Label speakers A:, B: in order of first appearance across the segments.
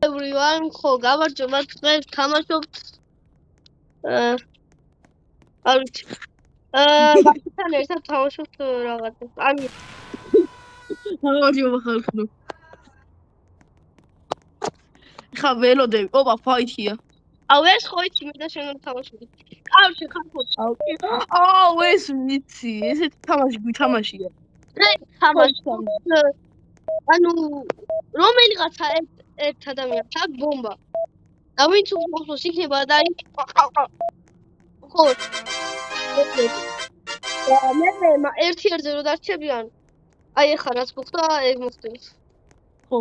A: everyone, ხო, გამარჯობა, დღეს თამაშობთ არ ვიცი. მაგთან ერთად თამაშობთ რაღაცას. ანუ
B: გამარჯობა ხალხო. ხა ველოდები, ოპა, ფაითია.
A: აუ ეს ხო იცი მე და შენ რომ თამაშობთ. კავშირი ხალხო.
B: აუ ეს ვიცი, ესეთი თამაში გვითამაშია.
A: დღეს თამაშობთ. ანუ რომელიღაცა ერთ ადამიანს აქვს ბომბა. და ვინც უხსოვს იქნება და ხო. მე ერთ-ერთზე რო დარჩებიან. აი ახლა რაც მოხდა, ეგ მოხდეს.
B: ხო.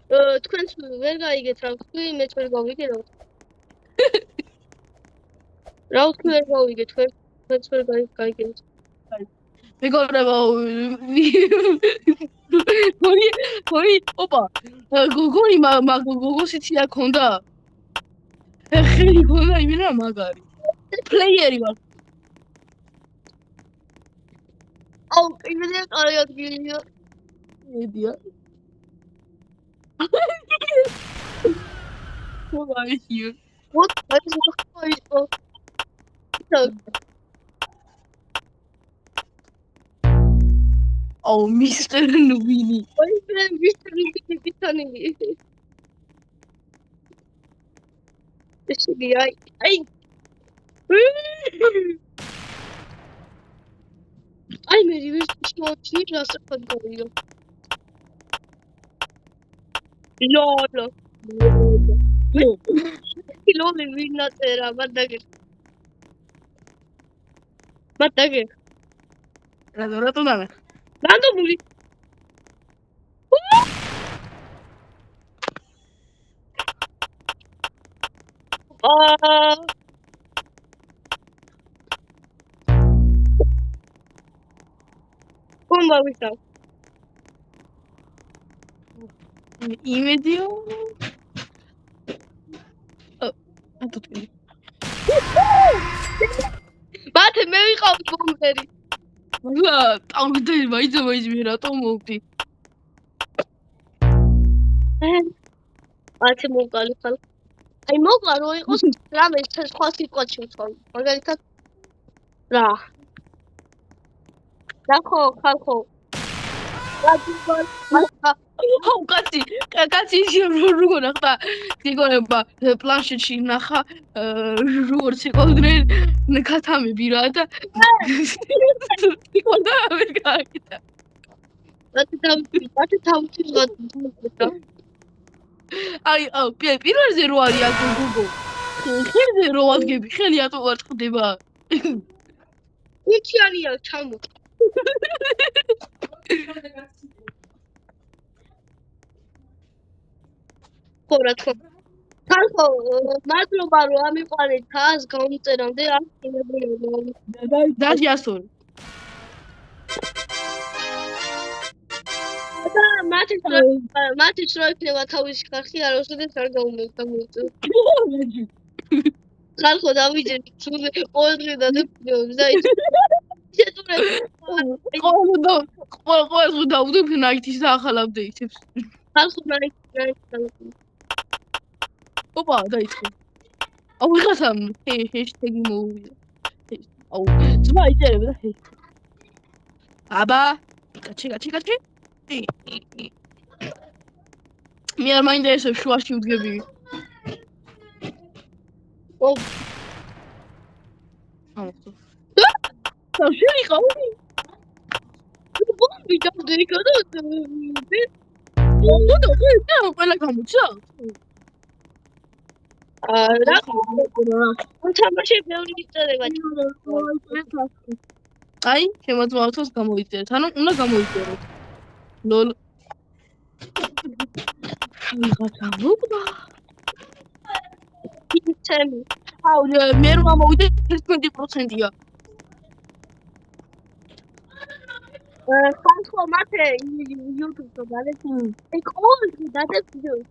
A: თქვენც ვერ გაიგეთ რა ვთქვი, მეც ვერ გავიგე რა. რა ვთქვი ვერ გავიგე, თქვენც ვერ გაიგეთ.
B: მეგობრებო, გონი, ოპა, გოგონი გოგოსიცი აქ ხონდა. ხელი გონდა იმენა მაგარი. პლეიერი ვარ.
A: აუ, იმენა კარგი ადგილია.
B: მედია. What are you?
A: What are you?
B: Oh, Mr. Nubini.
A: My friend, Mr. Nubini. Actually, I made you small cheese last time. Lol. Kilo me vinna tera madage.
B: Radorato dame.
A: Dando muri. Bomba vista.
B: Imedio. ატოტი.
A: მათე მე ვიყავ ბომბერი.
B: მაგა ტავდი მაიძ მე რატომ მოვდი?
A: მათე მოვყალი ხალ. აი მოვყლა რო იყოს რამე სხვა სიტყვაში ვთქვი. მაგალითად რა. დახო ხალხო.
B: აუ კაცი როგორ ახლა გიგონება პლანშეტში ნახა როგორც იყვნენ ქათამები რა და იქონდა ვერ გააკეთა
A: მათე თავი
B: აი პირველზე რო არის აქ გუგო ხელზე რო ვადგები ხელი ატო არ ხდება
A: უჩი არია ჩამო ხორა თქო ხალხო მადლობა რომ ამიყვანეთ თას გამომწერამდე არ შეიძლება
B: დაჯასურ
A: და მათი რო იქნება თავისი ხალხი არ უსვდეს არ გამომწევ ხალხო დავიჯერეთ სულ ყოველ დღე დადებდები და ის
B: ყოველ დავდებ ნაითის და ახალ აპდეიტებს
A: ხალხო ნაითი
B: ოპა დაიწყო აუ იღასამ ჰეშტეგი მოვიდა აუ ძმა იწერება და აბა კაჩი მე არ მაინტერესებს შუაში ვდგები
A: ო
B: აუ შენ იყავი
A: ბომბი დავდეიკა და
B: ყველა გამოჩა
A: რა თამაში ბევრი ისწრება
B: აი შემოწმავთოს გამოიწერეთ ანუ უნდა გამოიწეროთ ლოლ ვიღაცა მოგდა
A: ისემი
B: აუ მე რომ ამოვიდე 20%-ია
A: ხალხო მათე YouTube-ზე გადაჭი ეგ ყოველ დღე დადებ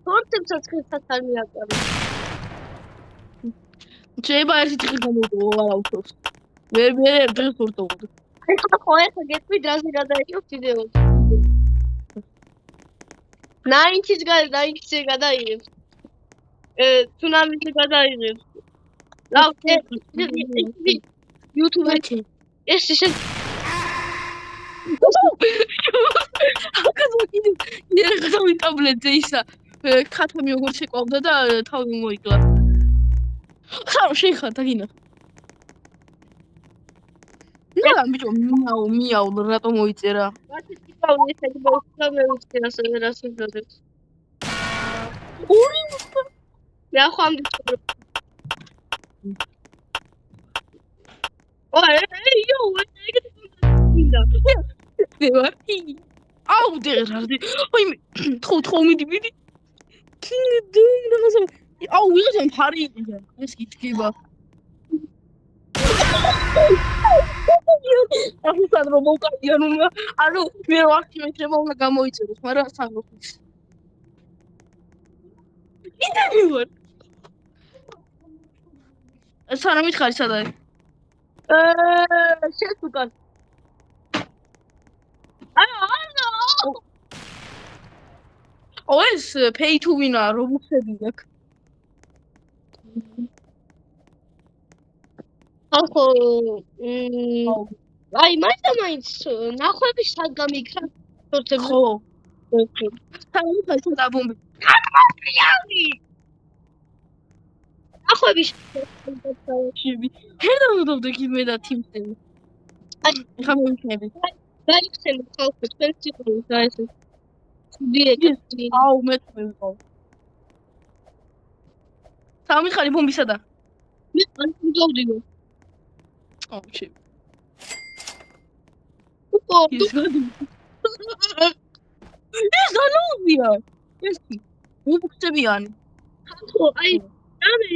A: სორტებსაც ხელსაც არ მიაყარე
B: შეიძლება ერთი წელი გამოვიდო არა უშვებს ვერ დღეს ვორტოვდი
A: ხო ახლა გეტყვი დრაზე გადაიჭო ვიდეოს 90-ზე გადაიღებ ცუნამიზე გადაიღებს. რა YouTube ეს ისე
B: ახლა ტაბლეტზე ისა ქათამი როგორ შეყვავდა და თავი მოიკლა. ხარ შეიძლება გინა. რა ბიჭო მიაუ რატომ მოიწერა?
A: მათი ტიპავი ესე გბოსა მე ვიცი რას ვიძებს.
B: ორი
A: მე ახლა იო ეგეთი გინდა.
B: ვარი. აუ დერარდი. ოი თო მიდი. კიდე რაღაცა. აუ ვიღაცამ ფარი იყიდა. ეს იტკება. ახლა რომ მოვკარია ანუ მე ვახი მეტრება უნდა გამოიწეროს, მაგრამ სამოხის. კიდე ვარ. სანამ მითხარი სად არის?
A: შესუკან.
B: ეს pay to win-ა რობუქსები აქვს.
A: ახო აი მაინც ნახვები სად გამიქრა?
B: ხო. სანამ ხალხი დაბომბი.
A: ნახვები
B: შვი. ჰერდა მოდობდე კიდე და თიმსები. აი ხა მოვიქნები.
A: დაიხსენე ხალხი თქვენ სიყვარულს და ეს დიეტი.
B: აუ მე თქვენო. სამი ხარი ბომბისა და.
A: მე მოვდივ.
B: აუ შვი. ეს განუვია. ეს კი. რობუქსებიანი.
A: ხო აი ამე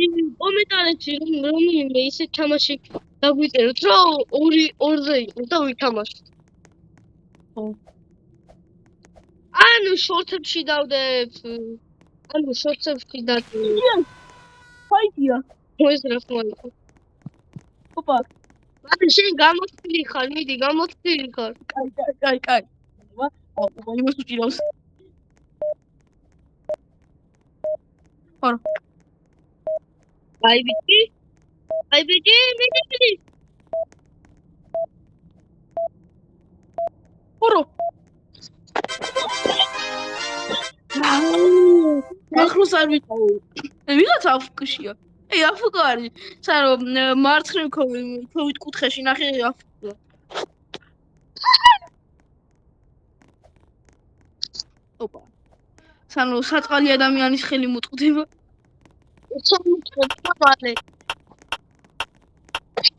A: კომენტარებში რომელიმე ისე თამაში დაგვიწეროთ რომ ორზე იყოს და ვითამაშოთ.
B: ხო.
A: ანუ შორტებში დავდებ. ანუ შორტებში დადე.
B: ფაიტია.
A: ეს რა ხმაია?
B: ოპა.
A: მაგრამ შენ გამოცდილი ხარ, მიდი გამოცდილი ხარ.
B: კაი. აუ იმას უჭირავს. აი ბიჭი, მიდი. ორო. ახლოს არ ვიყავ. ვიღაც აფკშია. აფკა არის. საერთოდ მარცხნივ ქოვით კუთხეში ნახე აფკა. ოპა. სანო საწყალი ადამიანის ხელი მოწყდება.
A: ჩამოწვდე.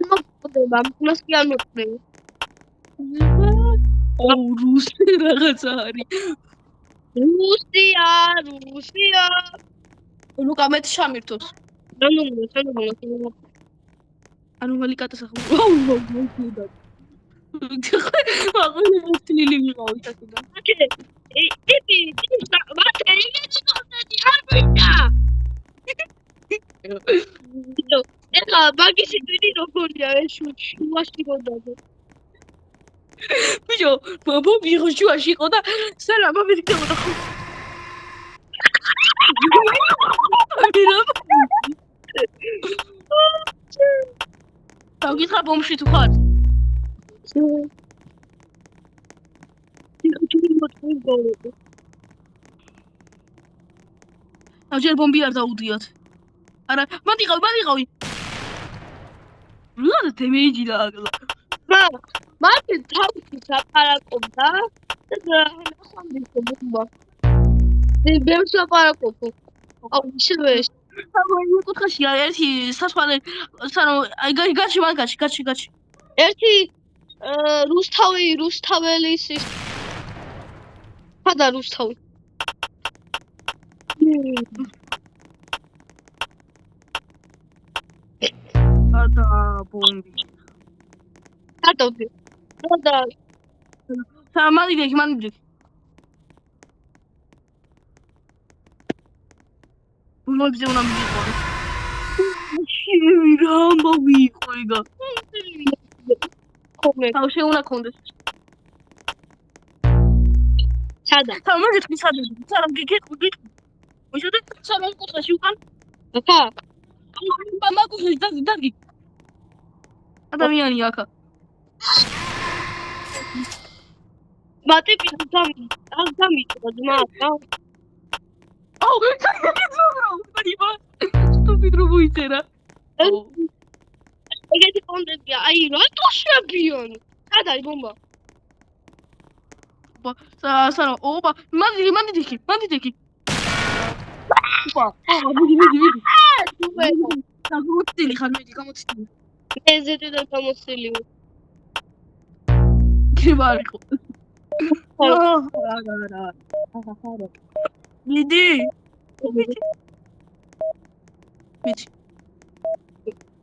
A: მოწდება, მას კი არ მოწდება.
B: აუ რუსი რაღაცა არის.
A: რუსია.
B: ლუკა მე შამირთოს. ანუ მალი კატასახო. აუ მოგიდა. აღარ მოხდილი ვიყავ ისეთიდან.
A: ეხლა მაგისი დიდი როგორია ეს შუაში გონდაო.
B: ბიჭო, ბობი შუაში იყო და სანამ მოვიქნებოდა ხო. გითხრა ბომში თუ ხარ? აჯერ ბომბი არ დაუდიათ. არა, მანდიყავი. რა დემეიჯი დააგლა.
A: მათი თავი საპარაკობდა და ახლა მიყობა. ბევრს ლაპარაკობ. აუ ისევე
B: აგერ კუთხეშია ერთი სასვალი სანო აი გაჩი.
A: ერთი რუსთაველის ის ხადა რუსთავი.
B: ადა ბომბი.
A: ატოვდი. და
B: სამალი. ნოიბზე უნდა მიყო. რა მოვიყო იგა.
A: ხომე.
B: აუ შეუნა კონდეს.
A: სადა.
B: სამალი გითხი სადა. სანამ გიგეთ. ვიშოდე სანამ კუთხეში უკან.
A: აკა
B: მაგუხი დაგი ადამიანი აქა
A: მათი პიტამი ძმა
B: აუ სტუპიდ რო მოიწერა
A: ეგეთი კონტენტია აი რატო შებიონი სად არის ბომბა
B: სანო ოპა მანდი დიქი ოპა მიდი გამოცდილი ხარ მიდი გამოცდილი
A: ეზეთი და გამოცდილი
B: კიბარიყო არა მიდი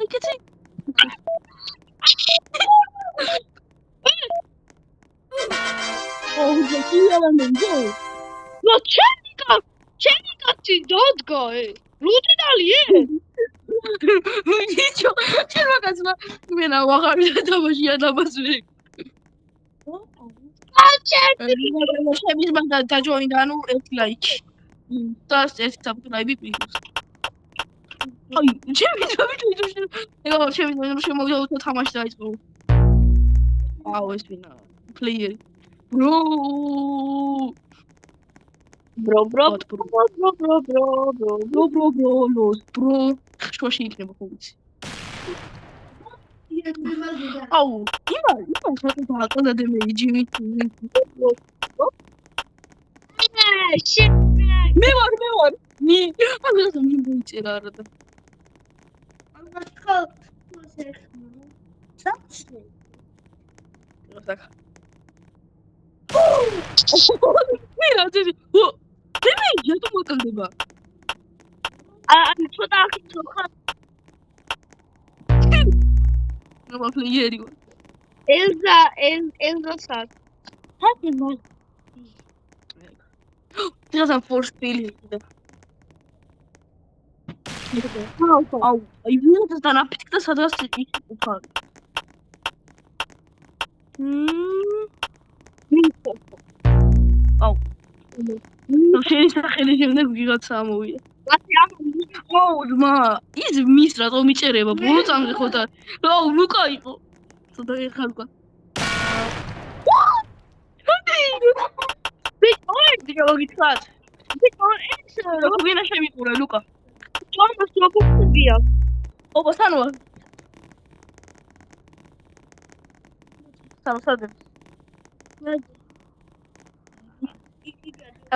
B: ეკეთი
A: ნო ჩემი კაცი დადგა როდი დალიე
B: ნიჩო ჩემო კაცმა მენა ვაღარ დაბაშია დაბასვე შემის მაგ დაჯოინდა ანუ 1 ლაიქი და ეს საფრთხილები პლუს აი ჩემი ეგ ჩემი შემოვიდა თამაში დაიწყო აუ ეს ვინა პლეიერი ბრო შუაში იქნება ხო ვიცი აუ იმა ხოდა და მე ჯიმი მე ვარ მი ამას მი მოიწერა რა და მე რა ძი მე ჯატო მოკალდება
A: აი ცოტა ხარ
B: ნუ პლეიერი
A: ელზა სად ჰაკი მო
B: დიახან ფორს პილი და აუ აი ვინც და ნაფტიკ და სადღაც იქნება აუ ნუ შეიძლება შემდეგ ვიღაცა მოვიდა აუ ძმა ის მის რატომ მიწერება ბოლო წამზე ხო და აუ ლუკა იყო ცოტა ეხალკა გიგოგიცად ეს როგორია შემიყურა ლუკა
A: ჩორმოს როგორია
B: ოპა სანოა სამსადე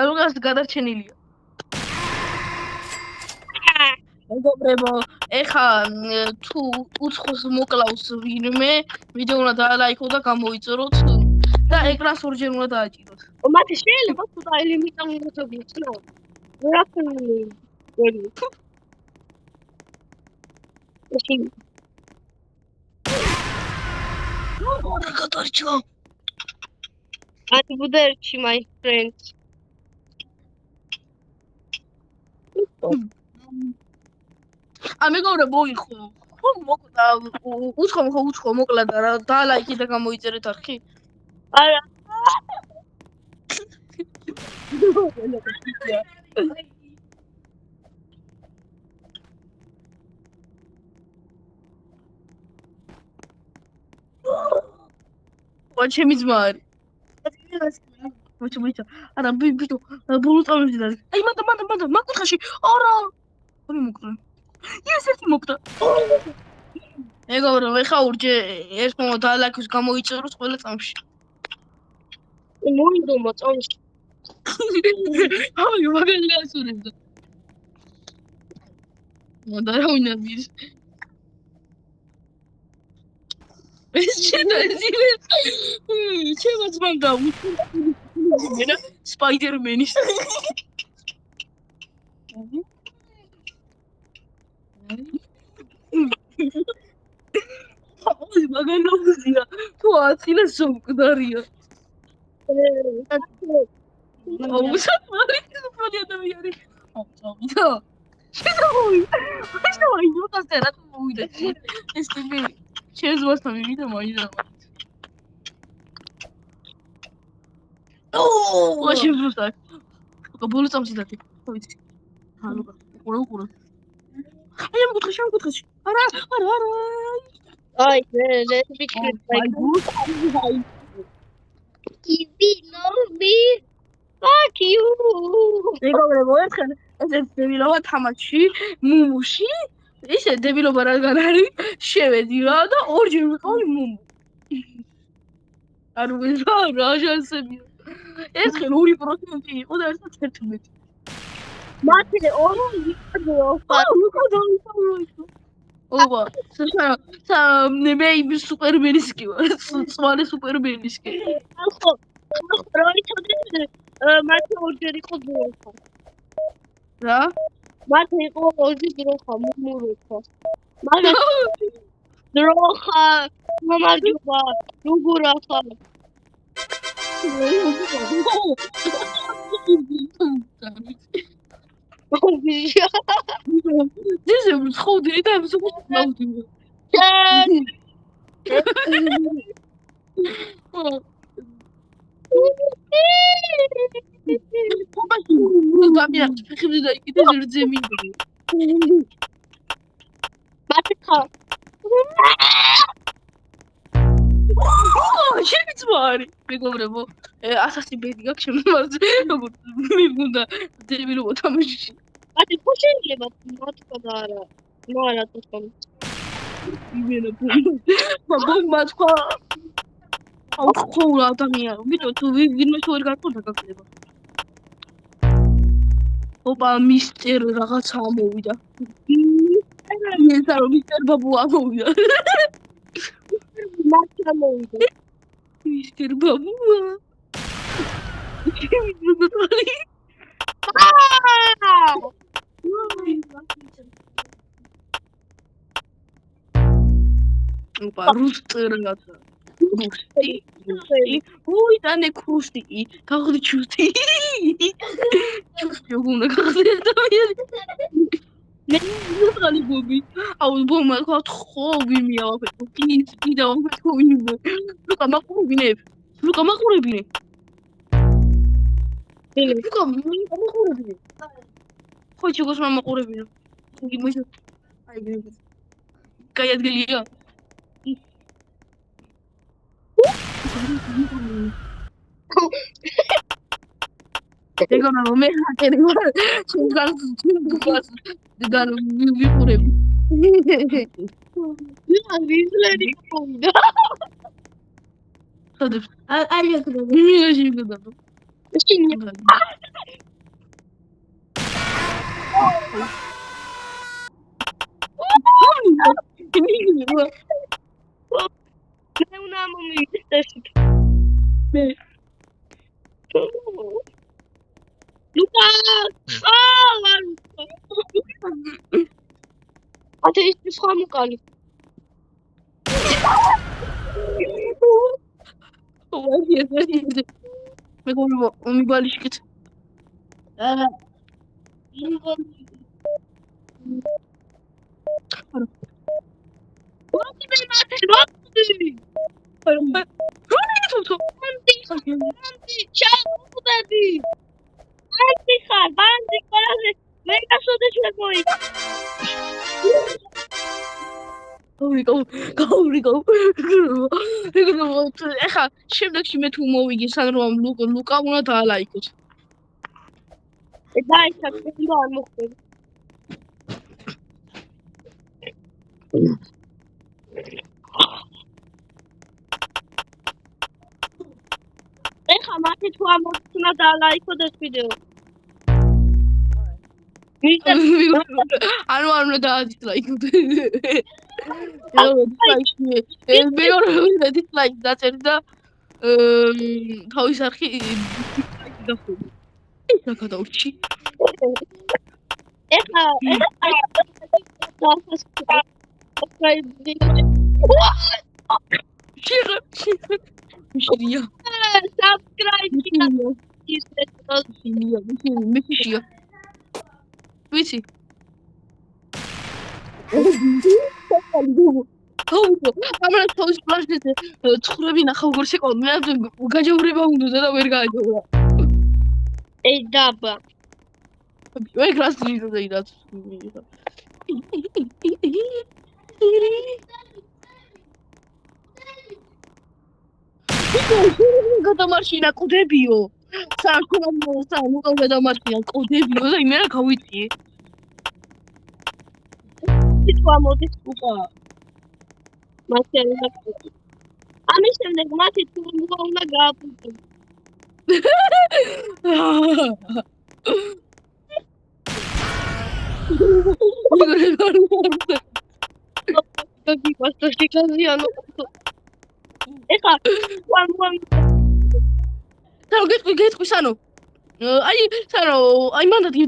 B: ალუგას გადარჩენილია მეგობრებო ეხა თუ უცხოს მოკლავს ვინმე ვიდეო უნდა დაალაიქო და გამოიწეროთ და ეკრანს ორჯერ უნდა დააჭიროთ
A: მათი შეიძლება ცოტა ლიმიტა მოგწოდოთ ნო რაფინი
B: გადარჩა
A: ati buderci my friends
B: ამეგობრებო მოიხო ხო მოკლა უცხო მოკლა და დაალაიქი და გამოიწერეთ არქი
A: არა
B: ჩემი ძმა არის მოიცა არა ბიჭო ბოლო წამებში და აი მანდა მაგუთხაში არა ორი მოკლა ის ერთი მოკლა მეგობრებო ეხა ურჯე ერთმა დაალაიქოს გამოიწეროს ყველა წამში
A: მოინდომა წამში
B: აი მაგალი გასურებდა მოდა რა უნადის ეს ჩემო ძმამ და სპაიდერმენის აი მაგალოზია თუ აცილე სომკდარია აუ საერთოდ ადამიანი აუ წავიდა შეძოი ნუტასე რა მოვიდა ეს ტიპი შეძვასთან მივიდა მაინდა ოუ შეძვასთან ბოლო წამში დათი ხო ვიცი ჰალო უყურე აი ამკუთხეში. არა.
A: აი, re ვიქნებ აი. Easy, no me. Fuck you.
B: მეგობრებო, ერთხელ ესეც დებილობა თამაში, მუმუში, ისე დებილობა რადგან არის, შევედი რა და ორჯერ ვიყავი მუმუ. არ ვიზა რა შანსები. ერთხელ 2% იყო და ერთად 11.
A: მათე ორი ვიყავ.
B: ლუკა დავისწავლე. ობა, მე სუპერმენისკი ვარ, სვალი სუპერმენისკი.
A: ხო, რა იცოდი, მათე ორჯერ იყო დროხა.
B: რა?
A: მათე იყო ორჯერ დროხა, მუმუროხა. მაგრამ დროხა, მომარჯობა, როგორახა. ოვია.
B: ძეზე მსხოდე და მსხოდი. გამიაქვს ფეხებზე და იქიდან რძემი.
A: მათე
B: შემიწვარი. მეგობრებო, 100 ბედი გაქვს შემომაზე. მიგუნდა დებილობა თამაშში.
A: მათე ხო შეიძლება მოთქვა და არა. ნუ არა თქო.
B: იმენა ბომბა თქვა. აუ ხო რა ადამიანი, ვიტო თუ ვინმე თუ ვერ გაკეთდა გაკეთება. ოპა მისტერ რაღაცა ამოვიდა. მისტერ მისტერ ბაბუ ამოვიდა.
A: მათე ამოვიდა.
B: მისტერ ბაბუ. ოპა რუსტი რაღაცა. რუსტი. ой, და ნეკრუსტი. გაღდი ჩუსტი. ჩუსტი უნდა გაღდი ადამიანი. მე ვიღალი ბობი. აუ ბომა ხო ხო ვიმია ვაფეთო. კიდე ვაფეთო ვიმე. ლუკა მაყურებინებ. ლუკა მაყურებინებ. ხო ჩიგოს მაყურებინებ. იგი მოიშ. აი გები. კაიადგელია. ეგონა მე ჰაკერი ვარ. შეგანს და ვიყურები.
A: რა ვიზლერი ყავდა.
B: ხოდებს. აი ახლა მე შეგდა.
A: შინი. მე უნდა მომიდეს
B: მე
A: ლუკა ათე ის ხამუკალი
B: ვაჟი მე გულო მიბალიშკეთ ეხა შემდეგში მე თუ მოვიგე სანამ ლუკა უნდა დაალაიქოთ.
A: დაიჩაქვი და არ მოხდება. ეხა მათი თუ ამოწნა დაალაიქოთ ეს ვიდეო.
B: ანუ არ უნდა დაადისლაიქოთ. მე დისლაიქ დაწერე და თავის არხი დისლაიქი გახდება. ის რა გადაურჩი?
A: ეხა
B: შია.
A: subscribe
B: მიშია. ვიცი. ამან თავის პლანშეტზე ცხრები ნახავ როგორ შეკავ მე გაჯავრება უნდა და ვერ გააჯავრა.
A: ey დაბა
B: მე გასწრით და გადამარშინა კოდებიო. სამ უკან გადამარშინა კოდებიო და იმენა გავიწიე.
A: თვითონ მოდის
B: უკა.
A: მათი არ ამის შემდეგ მათი თუ უნდა გააფუძნოს. გიგოსტოში კაზიანო. ეხა ვამ
B: სანო გეტყვი სანო. აი სანო აი მან დადგი.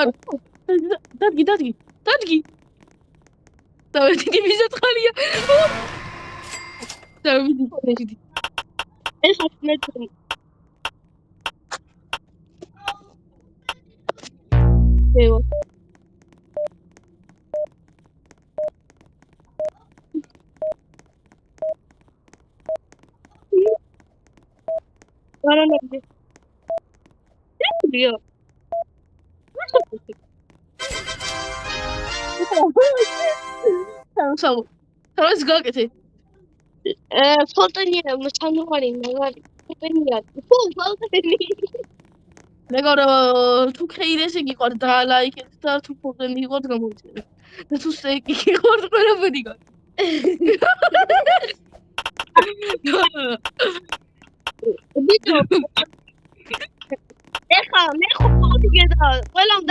B: არ დადგი. დავედი მიზაწყალია. დავედი.
A: ეხა მეტრი. ეო. არანაირი. დიო.
B: სანოს გაკეთე.
A: ფოტონია მოსანუარი მაგარი. ფოტონია. ფოტონი.
B: მეგორო თუ ხეირეს იგი ყარ და ლაიქეთ და თუ ფოტონი იყოთ გამოიწერე. და თუ სტეიკი იყოთ ყველაფერი გაკეთე.
A: ბიჭო ეხა მე ხოთი გედა ყველამ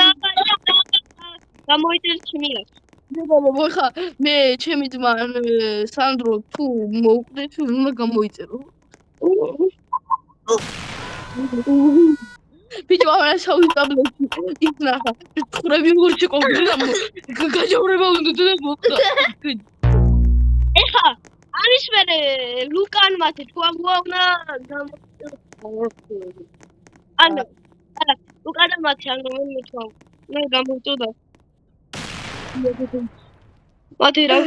A: გამოიწერს ჩმია
B: მეგობრო ხა მე ჩემი ძმა სანდრო თუ მოვკვდეთ უნდა გამოიწერო ბიჭო არა საუბარი იქნახა ხრები გურჩი კონკრეტა გაჯავრება უნდა და მოვკვდა
A: ეხა არის მე ლუკან მათი თუ ამგვავნა ანუ ლუკან მათი ანუ მე თუ მე გამოიწოდა მათი რა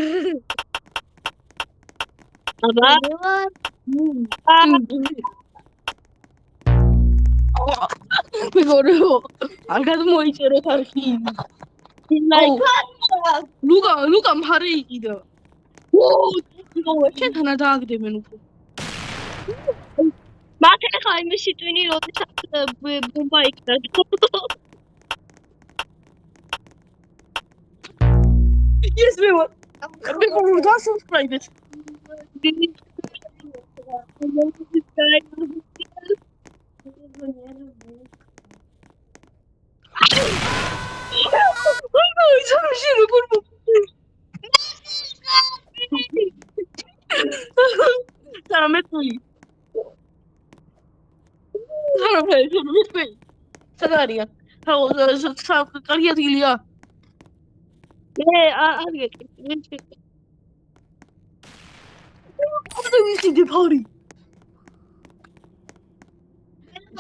A: აბა
B: მეგორო არ გადმოიწეროთ არქივი ლუკა მხარი იყიდა შენთან დააგდებენ უფრო
A: მათი ხა იმისი ტვინი როდესაც ბომბა იქნა
B: Yes, we were. We were going to subscribe it.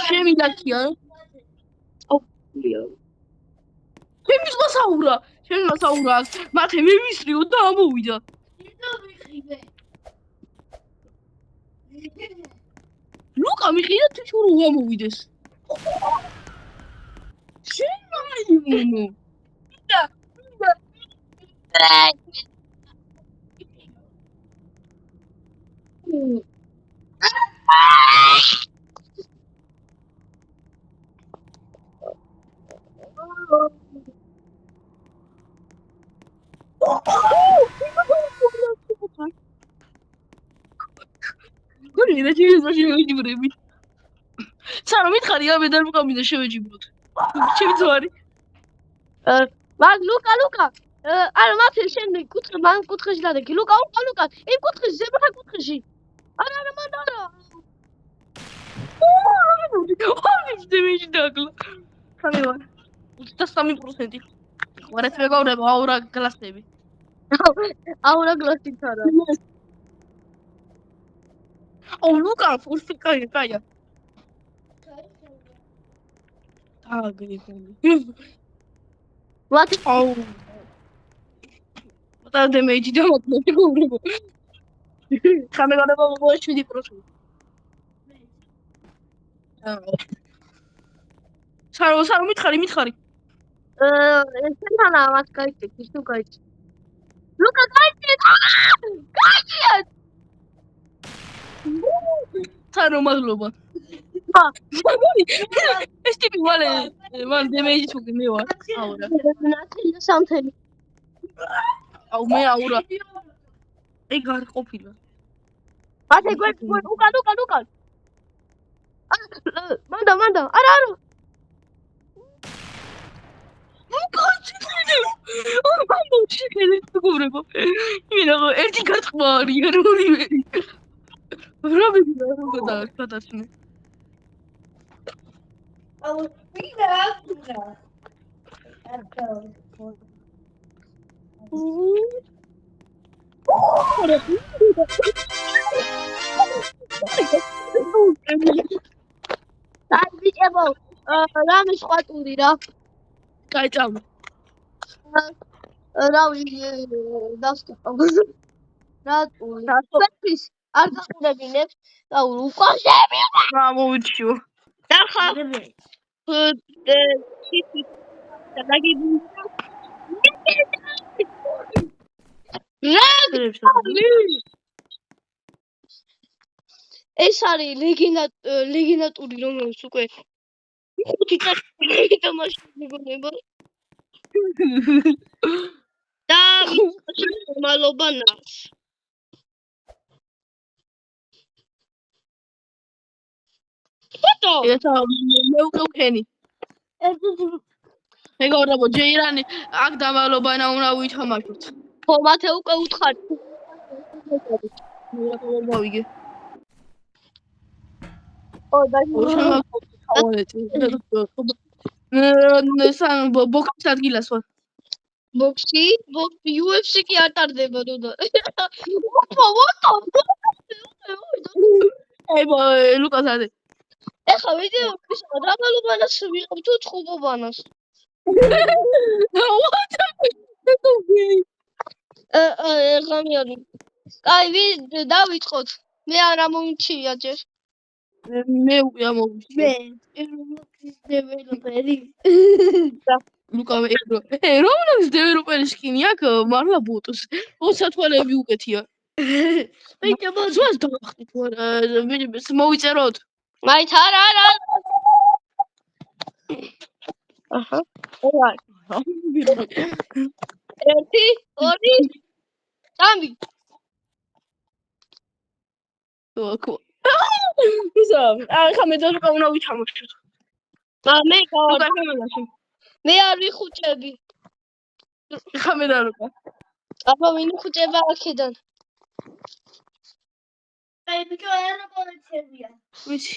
B: შემილაკია. ჩემს მასაურა. მათე მე ვისრიო და ამოვიდა. ლუკა მიხიდა თუ რო ამოვიდეს. შემაიმუნო. გორინა შევეჯიბრები. საერთოდ მითხარია მე და ლუკა მინდა შევეჯიბროთ. ჩემი ძვარი.
A: მაგ ლუკა. არა მათი შემდეგ კუთხე მან კუთხეში დადეკი. ლუკა იმ კუთხეში ზებრა კუთხეში. არა მანდარა.
B: ორი ძემიში დაგლა. სამივარ. 23%. ვარეთ მეგობრებო აურა გლასები.
A: აურა გლასი ხარა.
B: ლუკა ფულში კაია. აგრიფონი.
A: მათი
B: და დემეიჯი დამოწმე მეგობრებო. ხამეგობრებო 7%. სარო მითხარი.
A: ესენთანა მას გაიწე, ის თუ გაიწე. ლუკა გაიწე! გაიწე!
B: სარო მადლობა. ეს ტიპი მან დემეიჯის უკვე მე ვარ. აურა.
A: ნათელი და სამთელი.
B: აუ მე აურა. ეგ არ ყოფილა.
A: ბატე უკან. მანდა. არა.
B: შეგეძლო გურებო. იმენა ერთი გარტყმა არის არ ორივე. რამე გადასმე.
C: აუ ვიდა.
A: აი ბიჭებო, რამე სხვა ტური რა.
B: კაი წავ.
A: რა დავსკაფავ. რა ტური. ფეფის არ გახურებინებს და უკაშები.
B: გამოვიჩიო.
A: დახა. ეს არის ლეგენდატური რომელიც უკვე 5 წელი თამაშობ გონება და მალობა ნას ფოტო
B: ეს მე უკენი მეგობრებო ჯეირანი აქ დამალობანა უნდა ვითამაშოთ
A: ხო მათე უკვე უთხარი
B: მოვიგე
A: ო და
B: სან ბოქსის ადგილას ვარ
A: ბოქსი UFC კი არ ტარდება ნუ
B: აი ლუკას აზე
A: ეხა ვიდეო დამალობანას ვიღებ თუ ცხუბობანას ღამიანი აი დავიწყოთ მე არა მომჩია ჯერ
B: მე ამოვიჩი
A: მე ევროპის დეველოპერი
B: ლუკა ევროპის დეველოპერი სკინი აქ მარლა ბოტოს ოცათვალები უკეთია
A: ვიჭო
B: ზოს დავახტით ვარა მოვიწეროთ
A: მაით არა აჰა ერთი ორი სამი
B: ოკო ახლა მე დაშკა უნდა ვითამაშოთ
A: მე
B: ლუკა შემელაში
A: მე არ ვიხუჭები
B: ახლა მე და ლუკა
A: აბა ვინ ხუჭება აქედან
C: აი ბიჭო არა პოლიციებია
B: ვიცი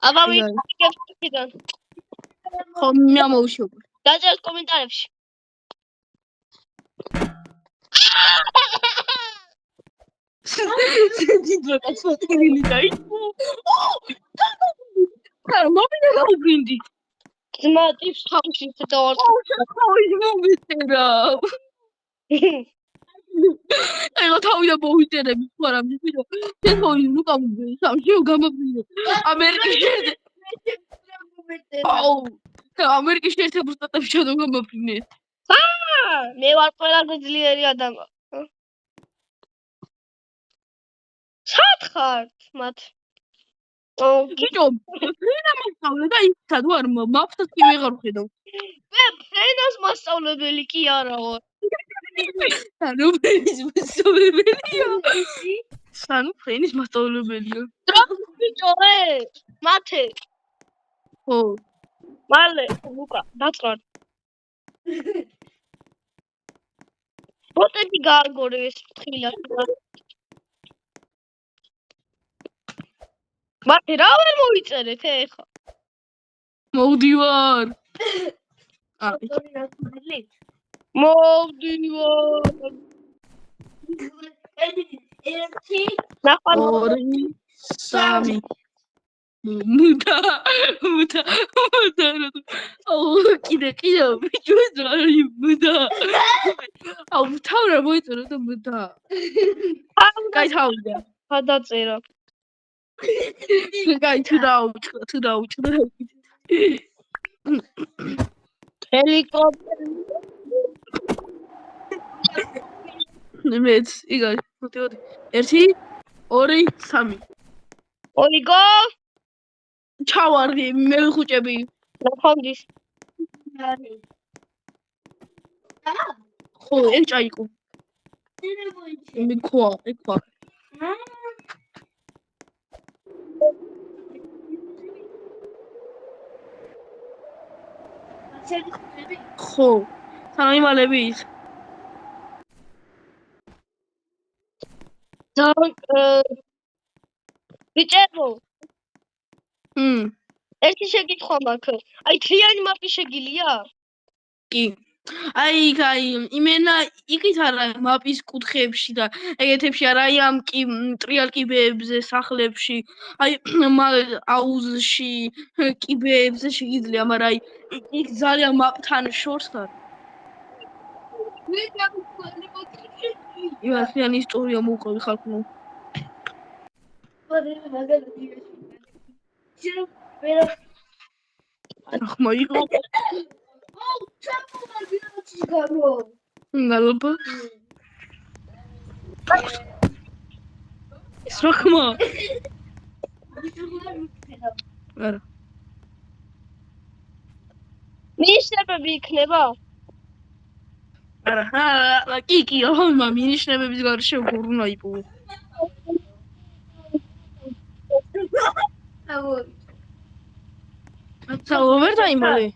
A: აბა ვინ ხუჭება აქედან
B: ხო მე ამოვშობ
A: დაწერთ კომენტარებში
B: ძიძო კაცოთელი დაიწყო არა მომინა გაუგინდი
A: ძმა ტიპს თავში დავარ
B: ოი მომიწერა ეგ თავი და მოვიწერები ხარა მისო თეთოი ლუკა სამშიო გამაფრინე ამერიკის აუ ამერიკის შეერთებულ შტატებში ჩადო გამაფრინე
A: მე ვარ ყველაზე ძლიერი ადამიანი სათხართ მათ
B: ბიჭო ფრენა მასწავლე და ის სადო არ მაფსას კი ვეღარ ვხედავ
A: მე ფრენას მასწავლებელი კი არა ვარ
B: ანუ ფრენის მასწავლებელია სანუ ფრენის მასწავლებელია
A: ბიჭო მათე
B: ხო
A: მალე ლუკა დაწყარ ბოტები გააგორე ეს ფრთხილად მათე რა ვერ მოვიწერეთ ეხა
B: მოვდივარ
A: მოვდივარ
C: ერთი
A: ნახვალ
B: ორი სამი მუდა აუ კიდე ბიჭო ძარი მუდა აუ თავი რა მოიწერა და მუდა კაი თავია
A: გადაწერა
B: კაი თუ დაუჭრა
A: ჰელიკოპტერი.
B: მეც იგავ მოდი 1 2 3
A: ოიგო
B: ჩავარდი მე ვიხუჭები
A: ნახონდის
B: ხო ეს ჭაიკო მე ქვა ეკვა ხო სამიმალები ის
A: ბიჭებო
B: მ
A: ერთი შეკითხვა მაქვს აი თლიანი მაპი შეგილია
B: კი აი იმენა იქით არა მაპის კუთხეებში და ეგეთებში არა აი ამ ტრიალ კიბეებზე სახლებში აი აუზში კიბეებზე შეიძლება მაგრამ აი იქ ძალიან მაპთან შორს არ იმასიანი ისტორია მოუყევი ხალხო ახმა იყო ნალბა სროხმა არა
A: ნიშნები იქნება
B: არა კი ახლა მინიშნებების გარშე როგორ უნდა იყო საო ვერ დაიმალე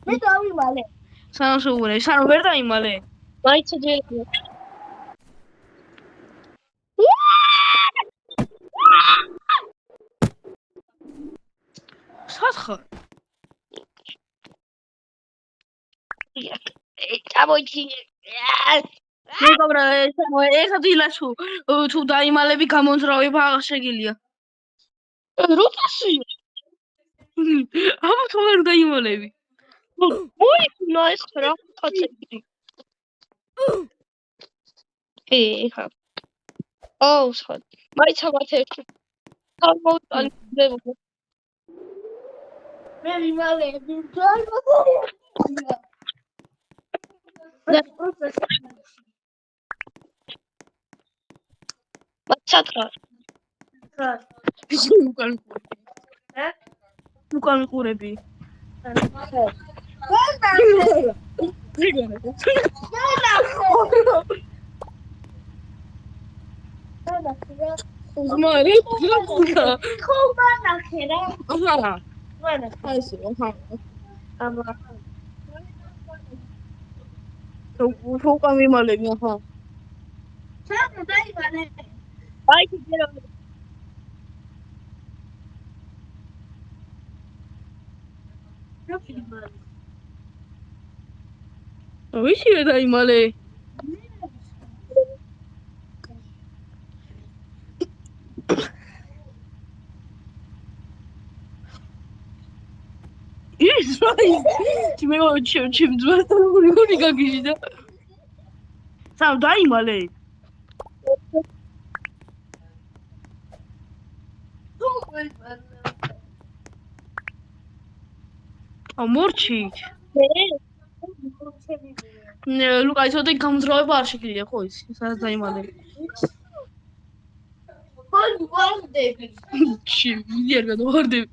C: მე დავიმალე
B: სანამ ვერ დაიმალე
A: მაინც ძელი
B: სათხარ
A: წამოიჩი
B: მეგობრა ეს დილაშუ თუ დაიმალები გამონძრავება აღარ შეგიძლია
A: როთასი
B: აბა თუ ვერ დაიმალები
A: მოიქნა ეს რა ხაცები ეხა აუ სხვა მაინც ამათ ერთი გამოვიტანე
C: მე ვიმალე
A: მაცათხარ
B: უკან ყურები ზმარი ხუთა
C: ხომა ნახერა
B: აჰა
C: ვანა
B: ასე აჰა
C: აბა
B: თუ გამიმალები აჰა
C: ჩამო დაიმალე
A: აი ჯერა
B: ვიცი რა დაიმალე ის მე ჩემ ძმასთან როგორი გაგიჟდა სამ დაიმალე ამორჩი ლუკა ისოდი გამძრავება არ შეგიძლია ხო ის სადაც დაიმალე
C: ვარდები
B: ჩი მიერ გადავარდები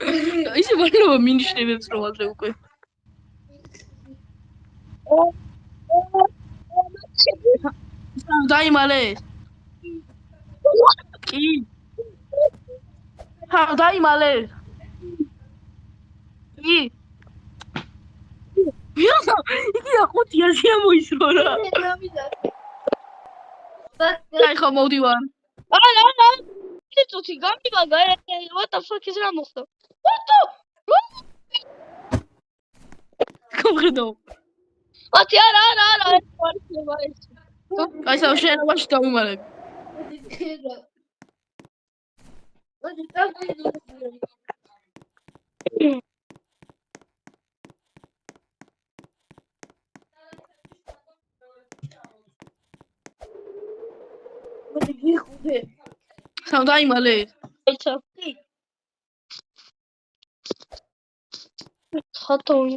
B: ისე ვარდები მინიშნებებს რომ ადრე უკვე დაიმალე კი დაიმალე კი იგი ახუთია შემოისრო რა აი ხომ მოვდივარ
A: არა ცუცი გამიგაგა what the fuck is რა მოხდა
B: გოგდო
A: ათი არა ეს ვარცხება ეს
B: აი საერთოდ შენობაში დავიმალებ სამ დაიმალე
A: ეცა ხათონ.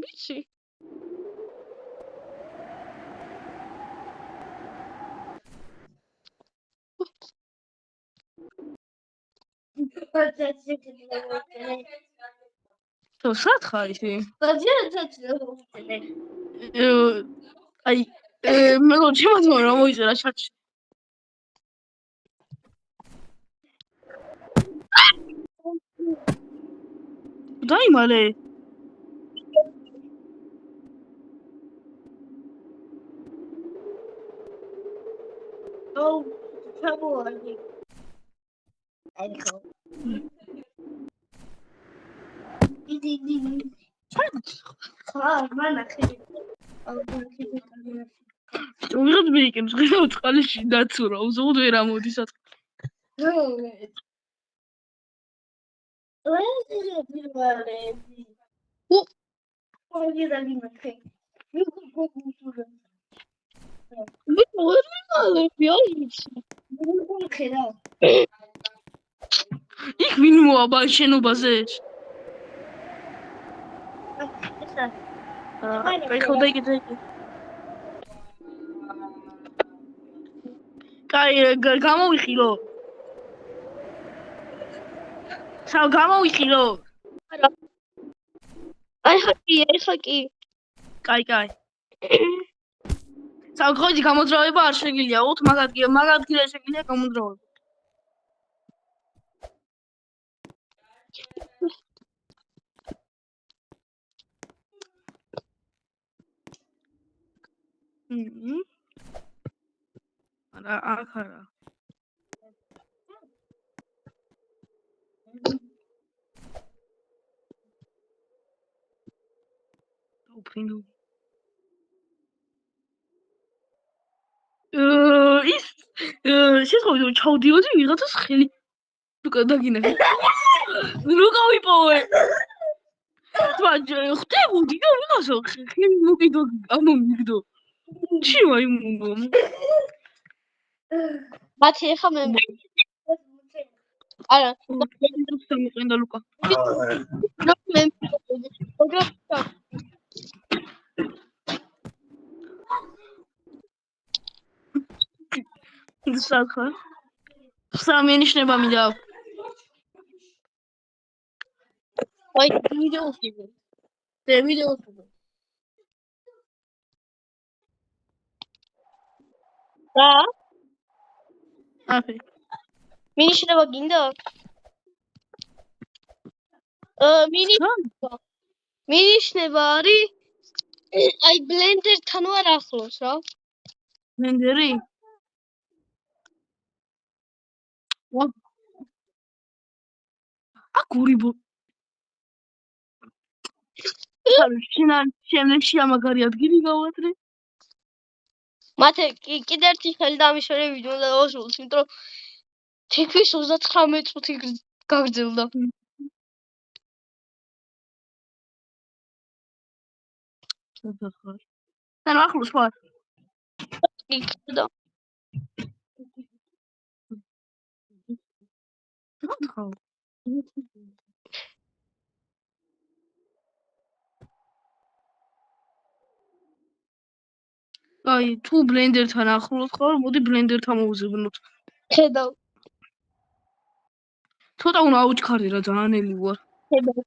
A: ვიცი.
B: თუ სათხარ ისი? აი მელო ჩემო რა მოიწერა ჩატში. დაიმალე.
C: Oh, trouble. Aiko. Mana
B: ვიღაც მეიკებს ღირავ წყალში დაცურა, უზოდ ვერ ამოდის სათხარ. იქ ვინ მოაბა შენობაზე? აი ხო დაიგე. კაი, გამოვიხილო. სა გამოვიხილო.
A: აი ხაკი.
B: კაი. სა ხოდი გამოძრავება არ შეგიძლია, ოთ მაგადგილე შეგიძლია გამოძრავება. არა. უფრინო. შეხედო ჩავდიოდი ვიღაცას ხელი. ლუკა დაგინახე. ლუკა ვიპოვე. ხდებოდი და ვიღაცა ხელი მოგიდო ამომიგდო. ჩი ვაიმუნო.
A: მათი ეხა მე არა
B: სამიყენდა ლუკა.
A: მე
B: სათხარ. სამენიშნება მინდა.
A: აი ვიდეოში. და
B: აფი.
A: მინიშნება გინდა? მინიშნება არის აი ბლენდერთან ვარ ახლოს რა.
B: ბლენდერი? აგურიბო. შემდეგში ამაგარი ადგილი გავატრე.
A: მათე კიდე ერთი ხელი დამიშორე ვიდეო და დავაშულს, იმიტომ რომ თითქმის 39 წუთი გაგრძელდა.
B: თან ახლოს ვარ.
A: იქდა.
B: ხაო. აი, თუ ბლენდერთან ახლოს ხარ, მოდი ბლენდერთან მოვზებნოთ.
A: ხედავ.
B: ცოტა უნდა აუჩქარდი რა ძალიან ელი ვარ.
A: ხედავ.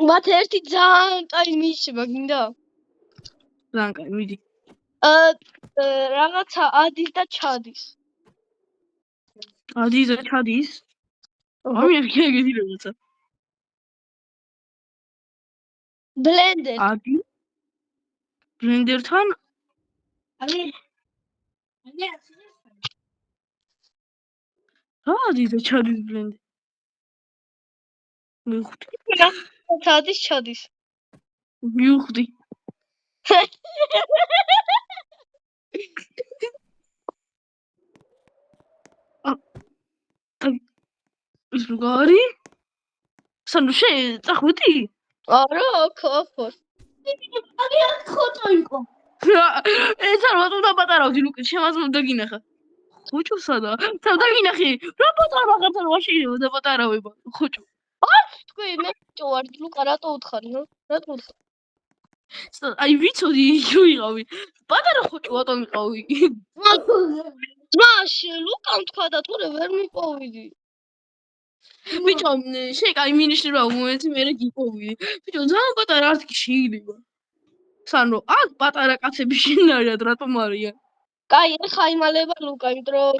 A: მათე ერთი ძალიან კაი მიიშება გინდა?
B: ძალიან კაი, მიდი.
A: რაღაცა ადის და ჩადის.
B: ადის და ჩადის? ამი ეგეთი რაღაცა.
A: ბლენდერ.
B: ადის? ბლენდერთან? ადის და ჩადის ბლენდერი. მივხვდი.
A: ადის ჩადის.
B: მივხვდი. ის როგორი? სანუ წახვედი?
A: არა, ხო.
C: ხოთო იყო.
B: ეს არ ვატყდა პატარავდი ლუკა, შემაძლო დაგინახა. ხუჭოსადა. თავდაგინახე, რა პატარა ხარ მაშინ და პატარავება ხუჭო.
A: თქვი მე ბიჭო ვარ ლუკა რატო უთხარი რატო უთხარი
B: აი ვიცოდი იქ ვიყავი. პატარა ხუჭო რატომ ვიყავი?
A: ძმაშ ლუკამ თქვა და თორე ვერ მიპოვიდი
B: ბიჭო შეკაი მინიშნება მომენტი მე გიპოვიდი. ბიჭო ძალიან პატარა არტი შეიძლება. სანო აქ პატარა კაცები შინარად რატომ არიან?
A: კაი ეხა იმალება ლუკა იმიტომ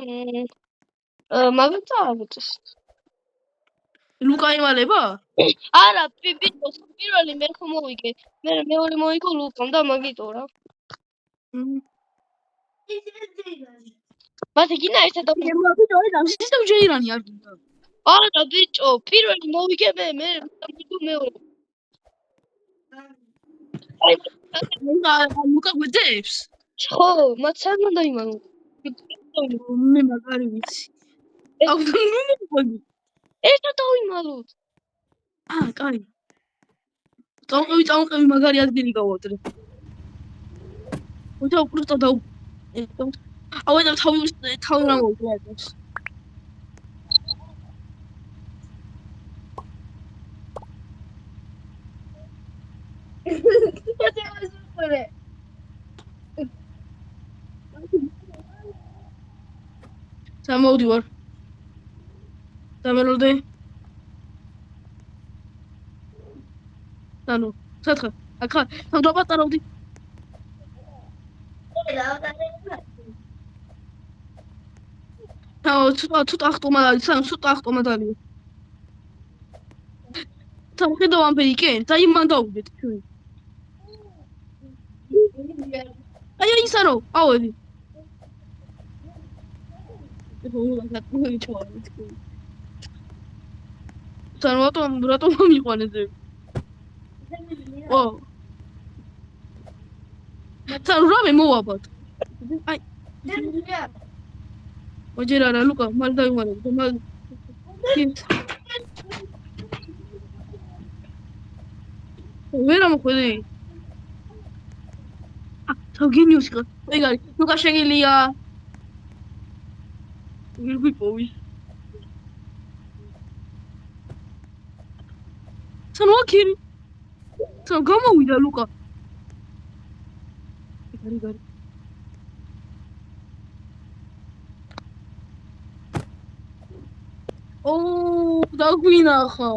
A: მაგრამ წავაგდეს
B: ლუკა იმალება?
A: არა ბიჭო პირველი მე ხომ მოვიგე მე მეორე მოიგო ლუკამ და მაგიტო რა მათე გინა ერთად
B: ბიჭო ეს სისტემ ჯეირანი არ გინდა.
A: არა ბიჭო პირველი მოვიგე მე ვიდო მეორე
B: ლუკა გვედებს?
A: ხო მათ სად უნდა იმანო
B: მე მაგარი ვიცი.
A: ერთად დავიმალოთ
B: კაი. წამყვევი მაგარი ადგილი გავაძლე. უთო просто და აუ და თავი რა მოვიდა ეს. სამოდივარ. დამელოდე. ანუ, სათხა, აქა, თამდა პატარავდი. ცოტა ავტომატი, ცოტა ავტომატი. სამხედრო ამბერი კენ, და იმან დაუგეთ ჩვენ. აი ისარო, ავედი. რატომ მიყვანეზე? ო. თან რამე მოვაბად. აი. ოჯერ არა ლუკა, მალ დაიმალე, მალ. ვერა მოხვედი. თავგენიუშკა. ეგარი, ლუკა შეგილია. ვირგვიპოვი. სანოაკერი. თან გამოვიდა ლუკა. ეგარი. ო, დაგვინახა.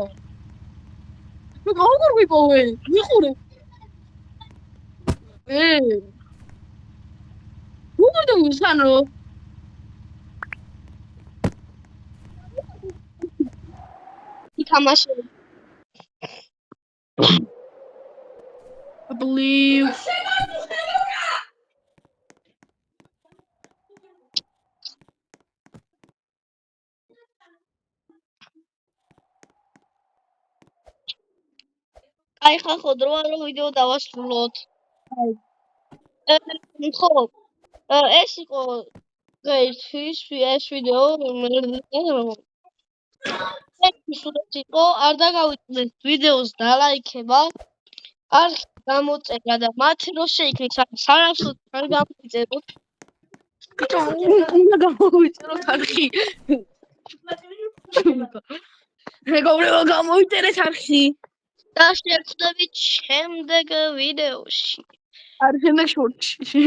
B: ლუკა როგორ ვიპოვე? მიხურე. როგორ დავისანო?
A: ითამაშე
B: I believe
A: აი ხო დროა რომ ვიდეო დავასრულოთ ხო ეს იყო ეს ვიდეო ეს იყო არ დაგავიწყდეთ ვიდეოს დალაიქება არ გამოწერა და მათ რო შეიქნით სანაცვლოდ არ გამოიწეროთ
B: უნდა გამოვიწეროთ არხი. მეგობრებო გამოიწერეთ არხი.
A: და შევხვდებით შემდეგ ვიდეოში.
B: არ შემდეგ შორტში.